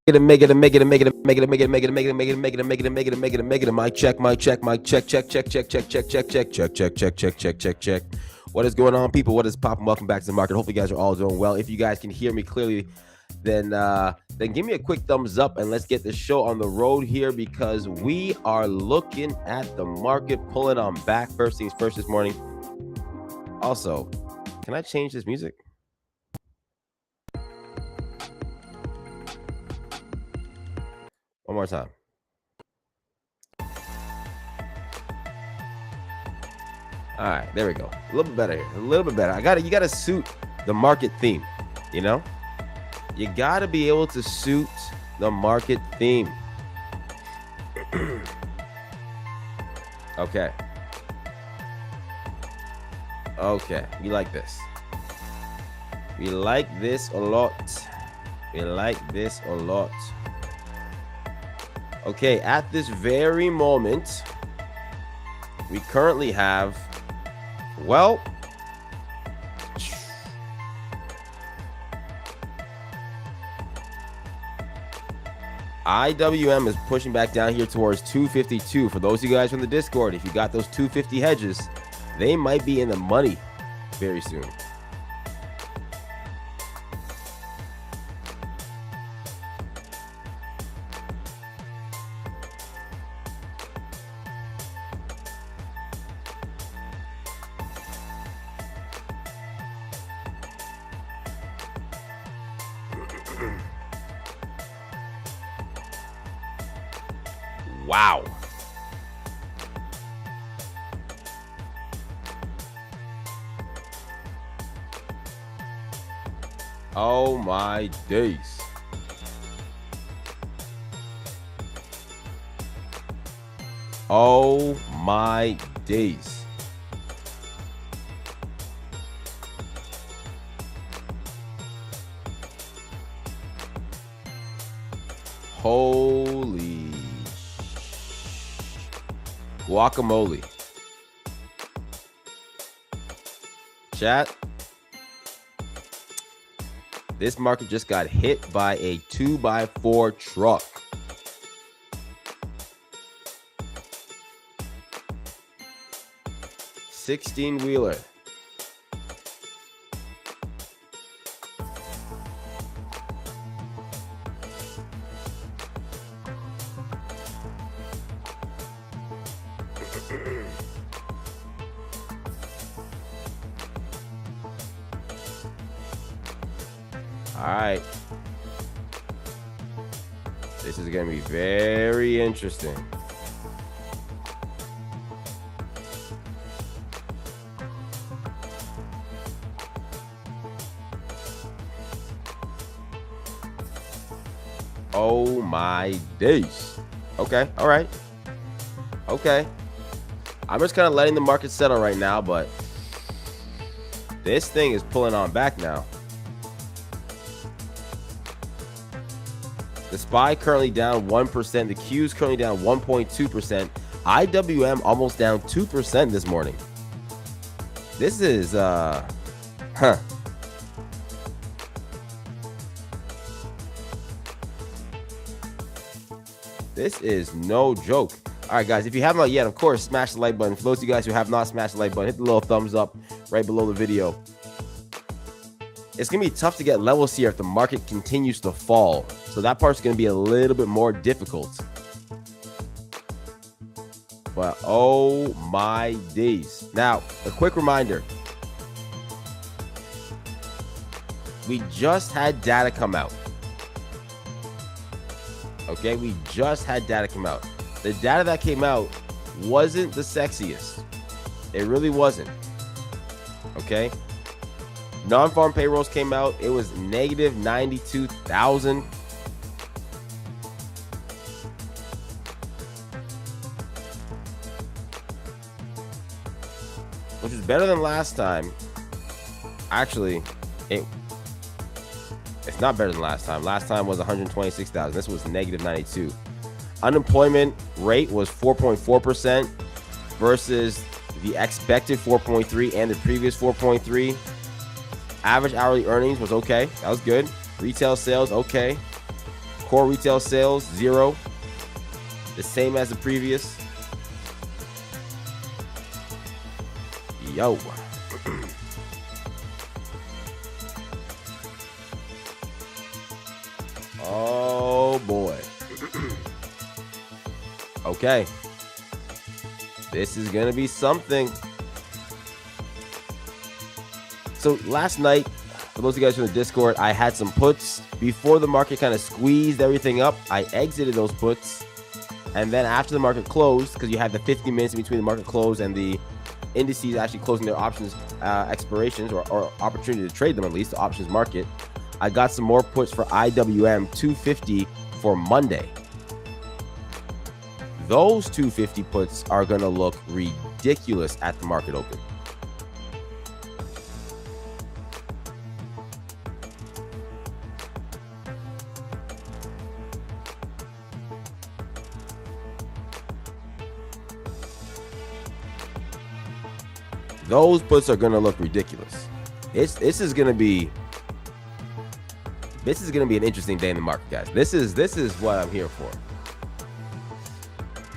Make it, make it, make it, make it, make it, make it, make it, make it, make it, make it, make it, make it, make it, make it. Mic check, mic check, mic check, check, check, check, check, check, check, check, check, check, check, check, check, check, check. What is going on, people? What is popping? Welcome back to the market. Hopefully, you guys are all doing well. If you guys can hear me clearly, then give me a quick thumbs up and let's get the show on the road here because we are looking at the market pulling on back. First things first this morning. Also, can I change this music? One more time. All right, there we go. A little bit better here. A little bit better. You gotta suit the market theme, you know? You gotta be able to suit the market theme. Okay. Okay, we like this. We like this a lot. We like this a lot. Okay, at this very moment, we currently have, well, IWM is pushing back down here towards 252. For those of you guys from the Discord, if you got those 250 hedges, they might be in the money very soon. Wow. Oh my days. Oh my days. Holy guacamole. Chat. This market just got hit by a 2x4 truck. Sixteen-wheeler. All right. This is going to be very interesting. Oh my days. Okay. All right. Okay. I'm just kind of letting the market settle right now, but this thing is pulling on back now. The SPY currently down 1%. The Q is currently down 1.2%. IWM almost down 2% this morning. This is, This is no joke. All right, guys, if you have not yet, of course, smash the like button. For those of you guys who have not smashed the like button, hit the little thumbs up right below the video. It's going to be tough to get levels here if the market continues to fall. So that part's going to be a little bit more difficult. But oh my days. Now, a quick reminder. We just had data come out. Okay, we just had data come out. The data that came out wasn't the sexiest. It really wasn't. Okay. Non-farm payrolls came out. It was negative 92,000. Which is better than last time. Actually, it's not better than last time. Last time was 126,000. This was negative 92. Unemployment rate was 4.4% versus the expected 4.3 and the previous 4.3. Average hourly earnings was okay. That was good. Retail sales, okay. Core retail sales, 0. The same as the previous. Yo. Oh, boy. Okay. This is going to be something. So last night, for those of you guys from the Discord, I had some puts. Before the market kind of squeezed everything up, I exited those puts. And then after the market closed, because you had the 50 minutes in between the market close and the indices actually closing their options expirations or opportunity to trade them, at least the options market, I got some more puts for IWM 250 for Monday. Those 250 puts are going to look ridiculous at the market open. Those puts are going to look ridiculous. This is going to be an interesting day in the market, guys. This is what I'm here for.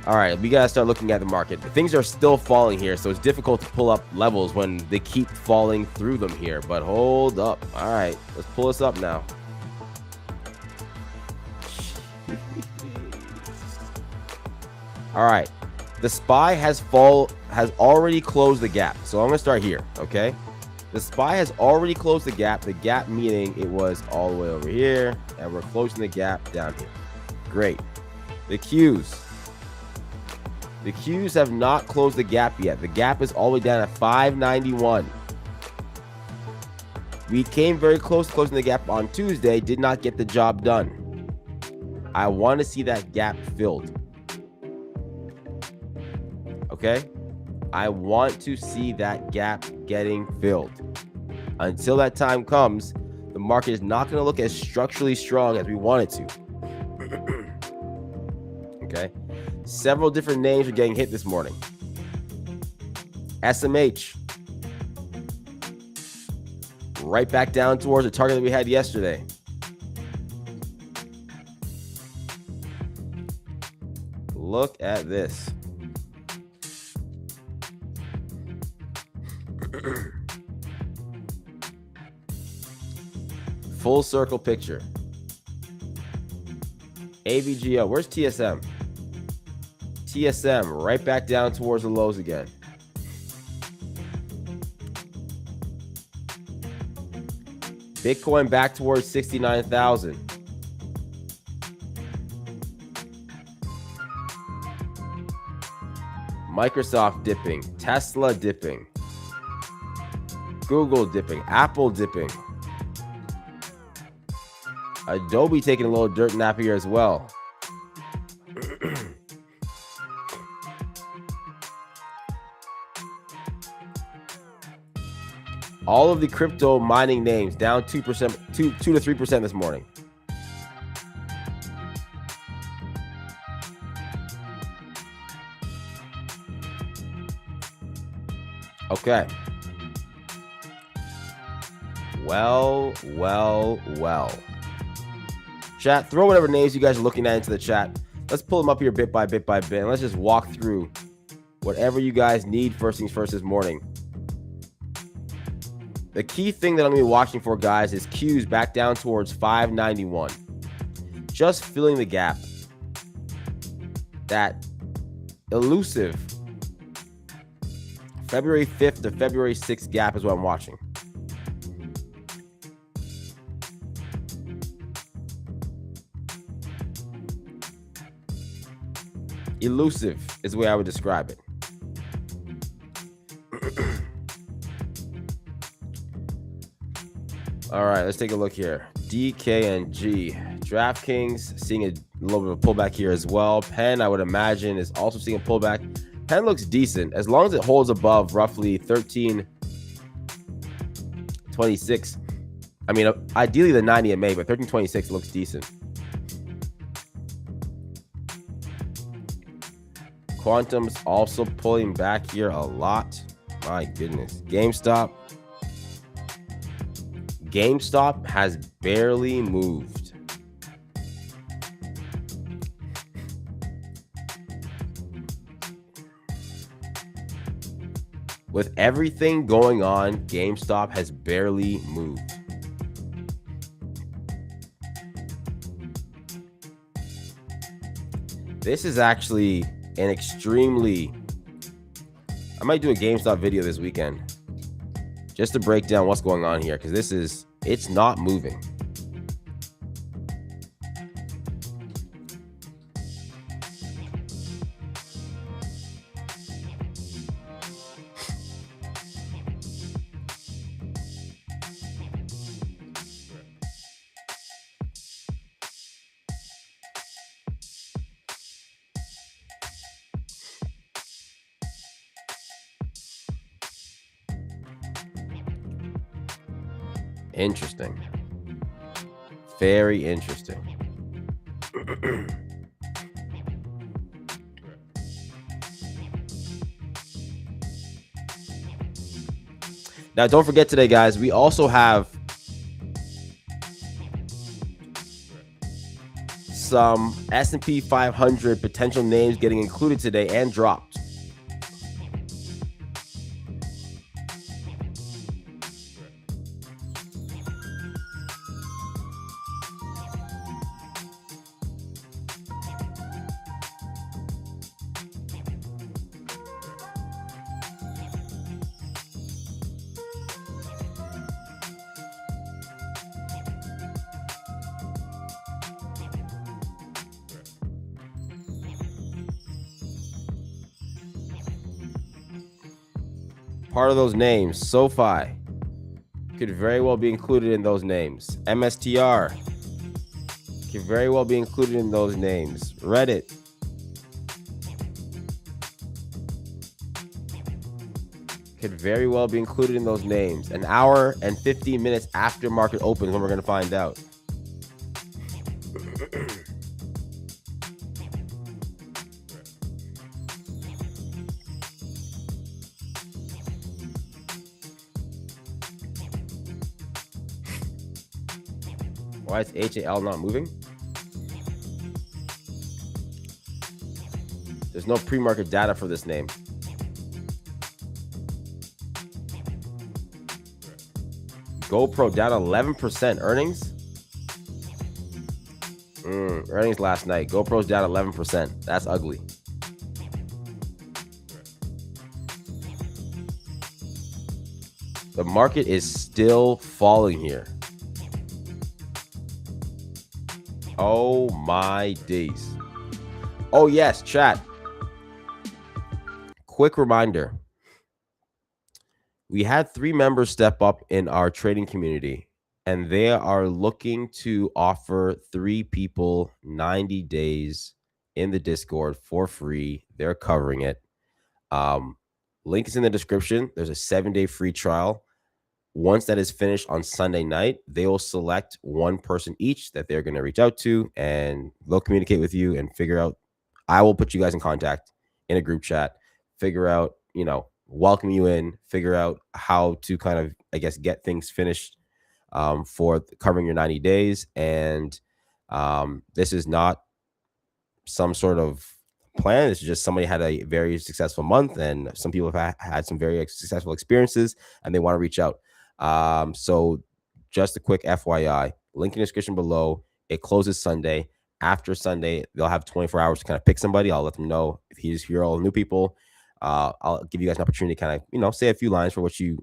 All right, we got to start looking at the market. Things are still falling here, so it's difficult to pull up levels when they keep falling through them here. But hold up. All right, let's pull this up now. All right. The SPY has already closed the gap. So I'm going to start here, okay? The SPY has already closed the gap. The gap meaning it was all the way over here, and we're closing the gap down here. Great. The Qs. The Qs have not closed the gap yet. The gap is all the way down at 591. We came very close to closing the gap on Tuesday, did not get the job done. I want to see that gap filled. Okay, I want to see that gap getting filled. Until that time comes, the market is not going to look as structurally strong as we want it to. Okay, several different names are getting hit this morning. SMH, right back down towards the target that we had yesterday. Look at this. Full circle picture. AVGO. Where's TSM? TSM right back down towards the lows again. Bitcoin back towards 69,000. Microsoft dipping. Tesla dipping. Google dipping. Apple dipping. Adobe taking a little dirt nap here as well. All of the crypto mining names down 2%, 2 to 3% this morning. Okay. Well. Chat, throw whatever names you guys are looking at into the chat. Let's pull them up here bit by bit by bit. And let's just walk through whatever you guys need first things first this morning. The key thing that I'm going to be watching for, guys, is Qs back down towards 591. Just filling the gap. That elusive February 5th to February 6th gap is what I'm watching. Elusive is the way I would describe it. All right, let's take a look here. DKNG. DraftKings seeing a little bit of a pullback here as well. Penn, I would imagine, is also seeing a pullback. Penn looks decent as long as it holds above roughly 13.26. I mean, ideally the 90 in May, but 13.26 looks decent. Quantum's also pulling back here a lot. My goodness. GameStop has barely moved. With everything going on, GameStop has barely moved. This is actually an extremely... I might do a GameStop video this weekend just to break down what's going on here, because it's not moving. Interesting. Very interesting. Now, don't forget today, guys, we also have some S&P 500 potential names getting included today and dropped. Part of those names, SoFi could very well be included in those names. MSTR could very well be included in those names. Reddit. Could very well be included in those names. An hour and 15 minutes after market opens when we're going to find out. Why is HAL not moving? There's no pre-market data for this name. GoPro down 11% earnings. Earnings last night. GoPro's down 11%. That's ugly. The market is still falling here. Oh my days. Oh yes, chat. Quick reminder. We had 3 members step up in our trading community, and they are looking to offer 3 people 90 days in the Discord for free. They're covering it. Link is in the description. There's a 7-day free trial. Once that is finished on Sunday night, they will select one person each that they're going to reach out to, and they'll communicate with you and figure out. I will put you guys in contact in a group chat, figure out, welcome you in, figure out how to kind of, I guess, get things finished for covering your 90 days. And this is not some sort of plan. It's just somebody had a very successful month, and some people have had some very successful experiences, and they want to reach out. So just a quick FYI, link in the description below. It closes Sunday. After Sunday, they'll have 24 hours to kind of pick somebody. I'll let them know if you're all new people. I'll give you guys an opportunity to kind of, say a few lines for what you're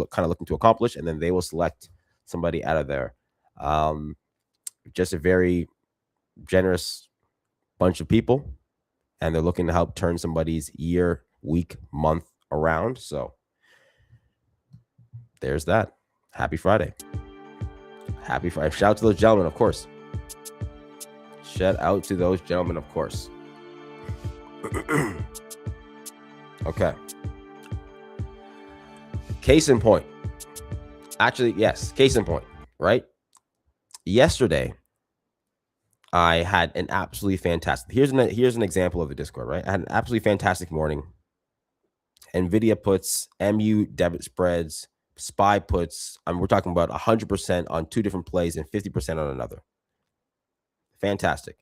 kind of looking to accomplish, and then they will select somebody out of there. Just a very generous bunch of people, and they're looking to help turn somebody's year, week, month around. So there's that. Happy Friday. Happy Friday. Shout out to those gentlemen, of course. Shout out to those gentlemen, of course. Okay. Case in point. Actually, yes, case in point, right? Yesterday, I had an absolutely fantastic... Here's an example of the Discord, right? I had an absolutely fantastic morning. NVIDIA puts, MU debit spreads, SPY puts. We're talking about 100% on 2 different plays and 50% on another. Fantastic.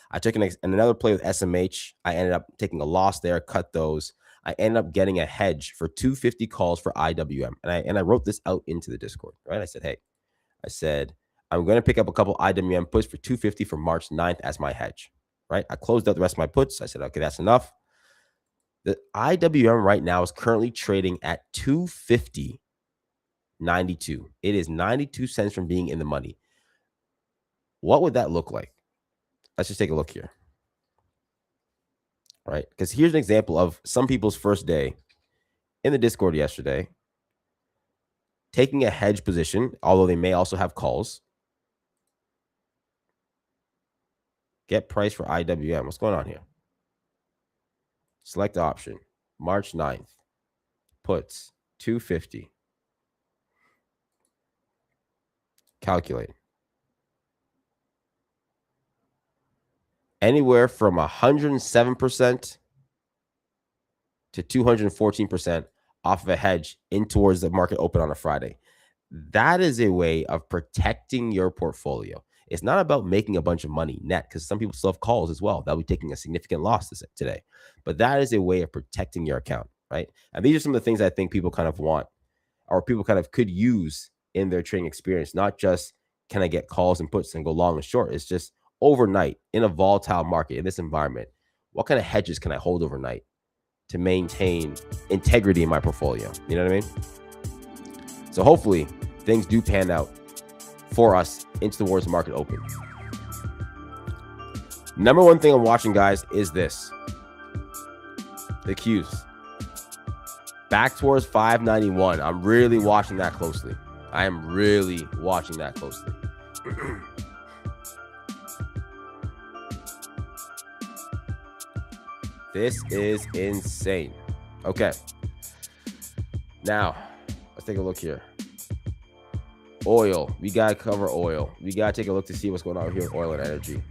I took another play with SMH. I ended up taking a loss there, cut those. I ended up getting a hedge for 250 calls for IWM. And I wrote this out into the Discord, right? I said, I'm going to pick up a couple IWM puts for 250 for March 9th as my hedge, right? I closed out the rest of my puts. I said, okay, that's enough. The IWM right now is currently trading at 250.92. It is 92 cents from being in the money. What would that look like? Let's just take a look here. Right? Because here's an example of some people's first day in the Discord yesterday taking a hedge position, although they may also have calls. Get price for IWM. What's going on here? Select option. March 9th. Puts 250. Calculate. Anywhere from 107% to 214% off of a hedge in towards the market open on a Friday. That is a way of protecting your portfolio. It's not about making a bunch of money net, because some people still have calls as well. They'll be taking a significant loss today. But that is a way of protecting your account, right? And these are some of the things I think people kind of want, or people kind of could use in their trading experience. Not just, can I get calls and puts and go long and short? It's just overnight in a volatile market, in this environment, what kind of hedges can I hold overnight to maintain integrity in my portfolio? You know what I mean? So hopefully things do pan out for us into towards the market open. Number one thing I'm watching, guys, is this. The Qs. Back towards 591. I'm really watching that closely. I am really watching that closely. This is insane. Okay. Now, let's take a look here. Oil. We got to cover oil. We got to take a look to see what's going on here with oil and energy.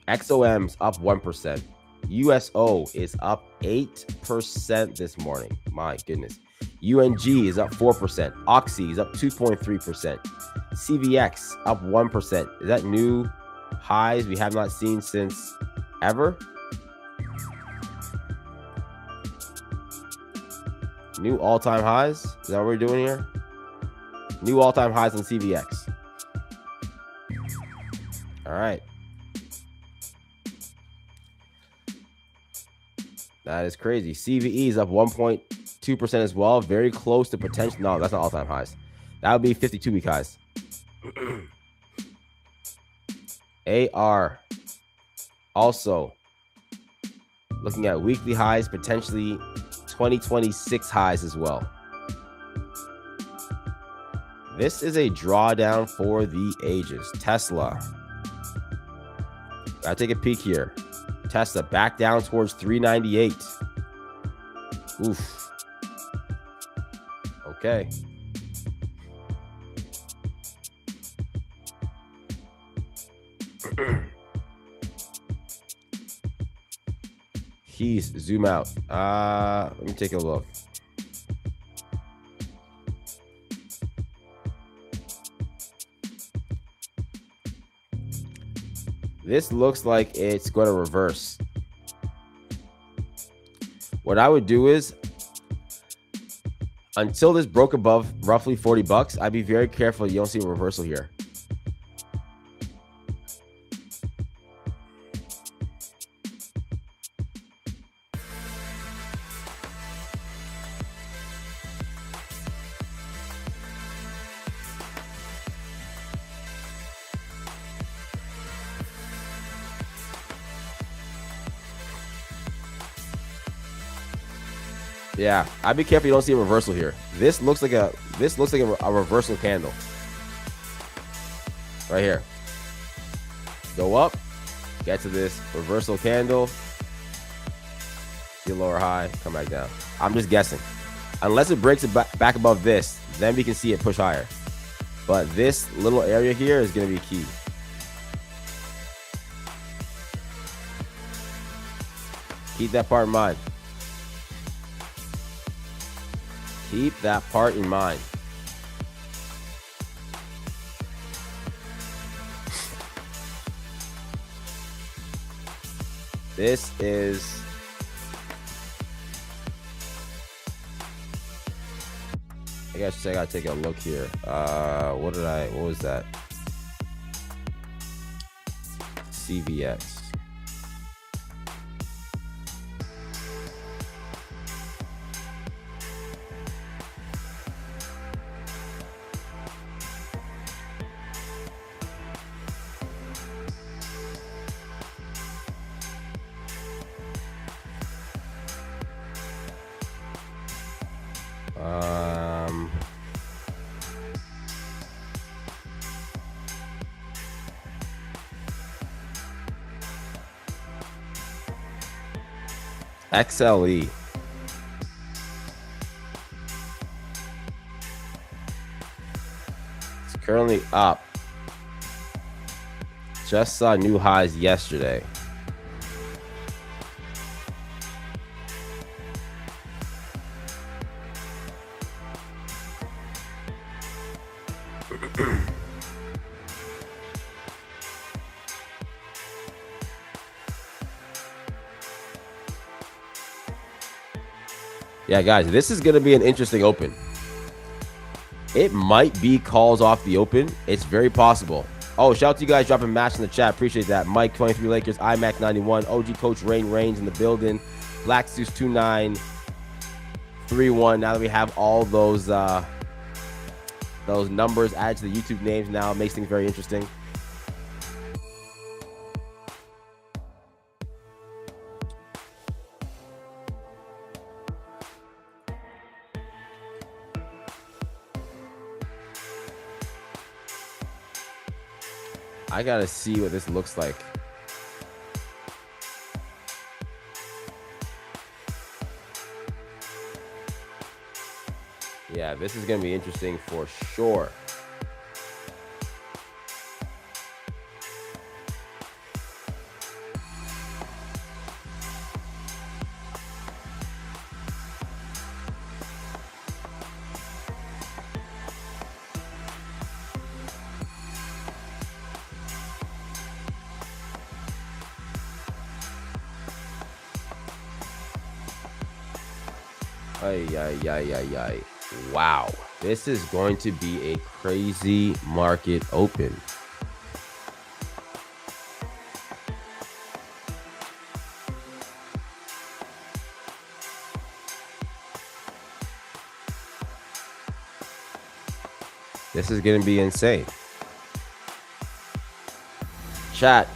XOM's up 1%. USO is up 8% this morning. My goodness. UNG is up 4%. Oxy is up 2.3%. CVX up 1%. Is that new highs we have not seen since ever? New all-time highs? Is that what we're doing here? New all-time highs on CVX. All right. That is crazy. CVE is up 1.2% as well. Very close to potential. No, that's not all-time highs. That would be 52-week highs. AR. Also looking at weekly highs, potentially 2026 highs as well. This is a drawdown for the ages. Tesla. Gotta take a peek here. Tesla back down towards 398. Oof. Okay. Keys, zoom out. Let me take a look. This looks like it's going to reverse. What I would do is, until this broke above roughly 40 bucks, I'd be very careful you don't see a reversal here. Yeah, I'd be careful you don't see a reversal here. This looks like a reversal candle. Right here. Go up, get to this reversal candle. See a lower high, come back down. I'm just guessing. Unless it breaks it back above this, then we can see it push higher. But this little area here is going to be key. Keep that part in mind. Keep that part in mind. This is I gotta take a look here. What was that? CVX. XLE. It's currently up. Just saw new highs yesterday. Yeah, guys, this is going to be an interesting open. It might be calls off the open. It's very possible. Oh, shout out to you guys dropping match in the chat. Appreciate that. Mike 23 Lakers, iMac 91, OG Coach Rain Reigns in the building. Black Zeus 2931. Now that we have all those numbers added to the YouTube names, now it makes things very interesting. I gotta see what this looks like. Yeah, this is gonna be interesting for sure. Ay. Wow. This is going to be a crazy market open. This is going to be insane. Chat.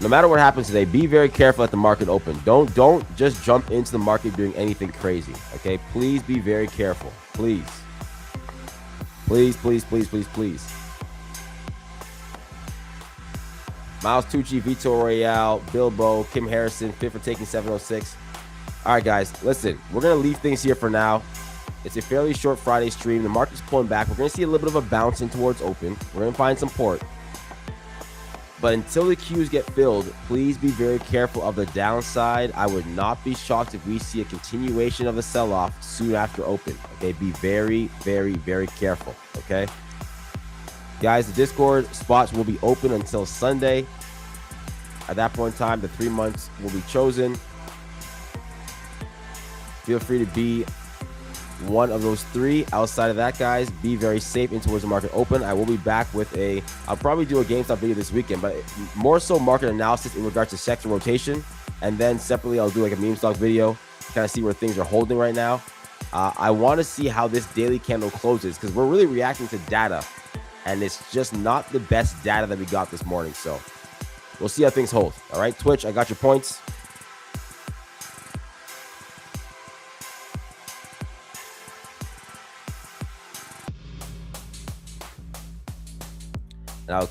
No matter what happens today, be very careful at the market open. Don't just jump into the market doing anything crazy. Okay, please be very careful. Please. Please. Miles Tucci, Vitor Royale, Bilbo, Kim Harrison, fit for taking 706. All right, guys, listen, we're going to leave things here for now. It's a fairly short Friday stream. The market's pulling back. We're going to see a little bit of a bounce in towards open. We're going to find some port. But until the queues get filled, please be very careful of the downside. I would not be shocked if we see a continuation of a sell-off soon after open. Okay, be very careful. Okay, guys, the Discord spots will be open until Sunday. At that point in time, the 3 months will be chosen. Feel free to be one of those three. Outside of that, guys, be very safe in towards the market open. I will be back with I'll probably do a GameStop video this weekend, but more so market analysis in regards to sector rotation. And then separately, I'll do like a meme stock video to kind of see where things are holding right now. I want to see how this daily candle closes because we're really reacting to data, and it's just not the best data that we got this morning. So we'll see how things hold. All right, Twitch, I got your points. Now,